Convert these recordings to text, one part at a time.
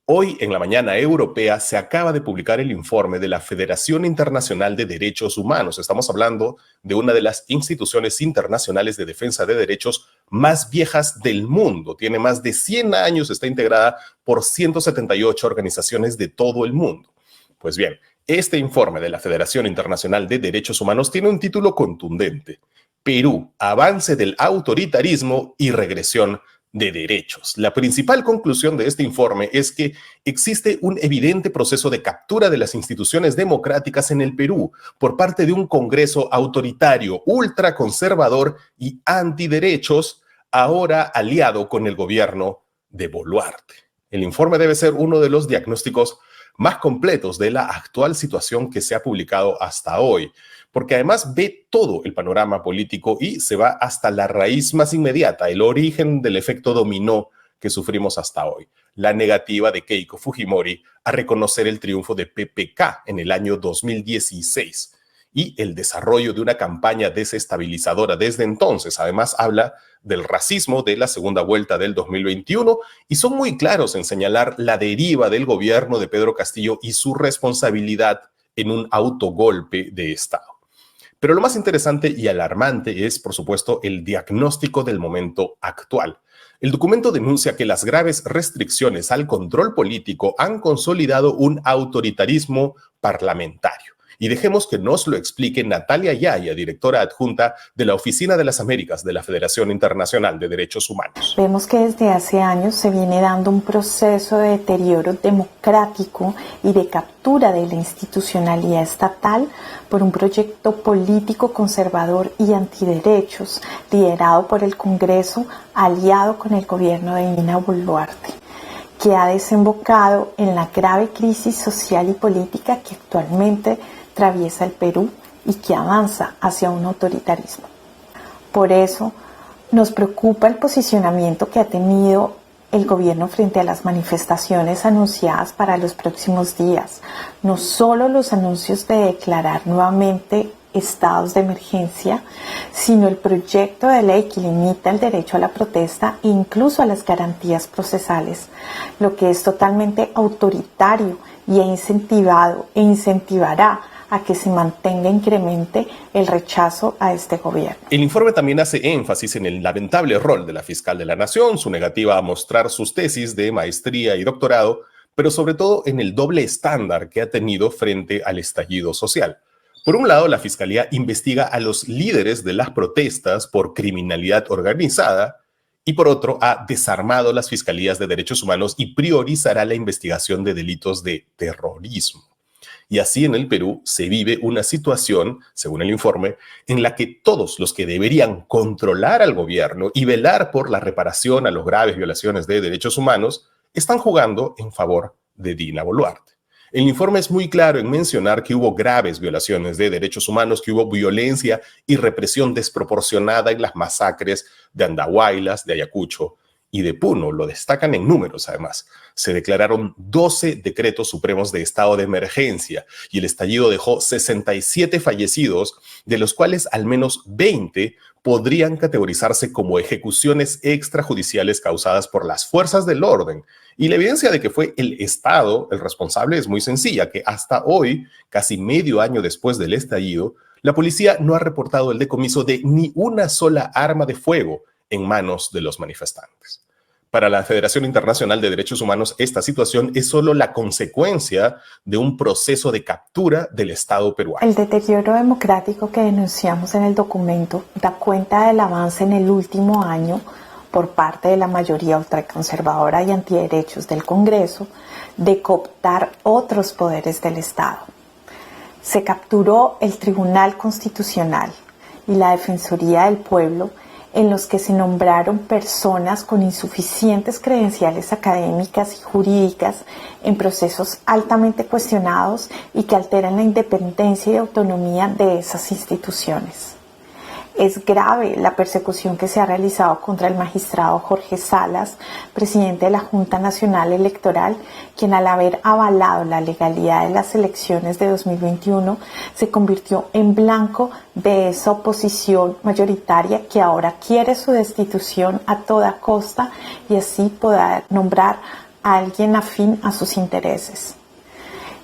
Hoy, en la mañana europea, se acaba de publicar el informe de la Federación Internacional de Derechos Humanos. Estamos hablando de una de las instituciones internacionales de defensa de derechos más viejas del mundo. Tiene más de 100 años, está integrada por 178 organizaciones de todo el mundo. Pues bien, este informe de la Federación Internacional de Derechos Humanos tiene un título contundente: Perú, avance del autoritarismo y regresión de derechos. La principal conclusión de este informe es que existe un evidente proceso de captura de las instituciones democráticas en el Perú por parte de un Congreso autoritario, ultraconservador y antiderechos, ahora aliado con el gobierno de Boluarte. El informe debe ser uno de los diagnósticos más completos de la actual situación que se ha publicado hasta hoy, porque además ve todo el panorama político y se va hasta la raíz más inmediata, el origen del efecto dominó que sufrimos hasta hoy: la negativa de Keiko Fujimori a reconocer el triunfo de PPK en el año 2016 y el desarrollo de una campaña desestabilizadora desde entonces. Además, habla del racismo de la segunda vuelta del 2021 y son muy claros en señalar la deriva del gobierno de Pedro Castillo y su responsabilidad en un autogolpe de Estado. Pero lo más interesante y alarmante es, por supuesto, el diagnóstico del momento actual. El documento denuncia que las graves restricciones al control político han consolidado un autoritarismo parlamentario. Y dejemos que nos lo explique Natalia Yaya, directora adjunta de la Oficina de las Américas de la Federación Internacional de Derechos Humanos. Vemos que desde hace años se viene dando un proceso de deterioro democrático y de captura de la institucionalidad estatal por un proyecto político conservador y antiderechos liderado por el Congreso, aliado con el gobierno de Dina Boluarte, que ha desembocado en la grave crisis social y política que actualmente atraviesa el Perú y que avanza hacia un autoritarismo. Por eso, nos preocupa el posicionamiento que ha tenido el gobierno frente a las manifestaciones anunciadas para los próximos días. No solo los anuncios de declarar nuevamente estados de emergencia, sino el proyecto de ley que limita el derecho a la protesta e incluso a las garantías procesales, lo que es totalmente autoritario y ha incentivado e incentivará a que se mantenga e incremente el rechazo a este gobierno. El informe también hace énfasis en el lamentable rol de la fiscal de la Nación, su negativa a mostrar sus tesis de maestría y doctorado, pero sobre todo en el doble estándar que ha tenido frente al estallido social. Por un lado, la Fiscalía investiga a los líderes de las protestas por criminalidad organizada y por otro, ha desarmado las fiscalías de derechos humanos y priorizará la investigación de delitos de terrorismo. Y así en el Perú se vive una situación, según el informe, en la que todos los que deberían controlar al gobierno y velar por la reparación a las graves violaciones de derechos humanos están jugando en favor de Dina Boluarte. El informe es muy claro en mencionar que hubo graves violaciones de derechos humanos, que hubo violencia y represión desproporcionada en las masacres de Andahuaylas, de Ayacucho y de Puno. Lo destacan en números, además. Se declararon 12 decretos supremos de estado de emergencia y el estallido dejó 67 fallecidos, de los cuales al menos 20 podrían categorizarse como ejecuciones extrajudiciales causadas por las fuerzas del orden. Y la evidencia de que fue el Estado el responsable es muy sencilla, que hasta hoy, casi medio año después del estallido, la policía no ha reportado el decomiso de ni una sola arma de fuego en manos de los manifestantes. Para la Federación Internacional de Derechos Humanos, esta situación es solo la consecuencia de un proceso de captura del Estado peruano. El deterioro democrático que denunciamos en el documento da cuenta del avance en el último año por parte de la mayoría ultraconservadora y antiderechos del Congreso de cooptar otros poderes del Estado. Se capturó el Tribunal Constitucional y la Defensoría del Pueblo, en los que se nombraron personas con insuficientes credenciales académicas y jurídicas en procesos altamente cuestionados y que alteran la independencia y autonomía de esas instituciones. Es grave la persecución que se ha realizado contra el magistrado Jorge Salas, presidente de la Junta Nacional Electoral, quien al haber avalado la legalidad de las elecciones de 2021 se convirtió en blanco de esa oposición mayoritaria que ahora quiere su destitución a toda costa y así poder nombrar a alguien afín a sus intereses.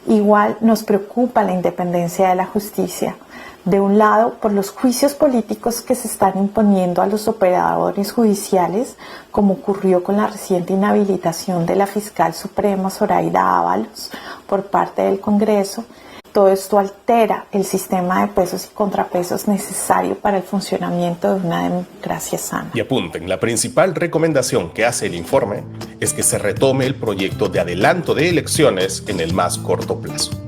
Igual nos preocupa la independencia de la justicia. De un lado, por los juicios políticos que se están imponiendo a los operadores judiciales, como ocurrió con la reciente inhabilitación de la fiscal suprema Zoraida Ábalos por parte del Congreso. Todo esto altera el sistema de pesos y contrapesos necesario para el funcionamiento de una democracia sana. Y apunten, la principal recomendación que hace el informe es que se retome el proyecto de adelanto de elecciones en el más corto plazo.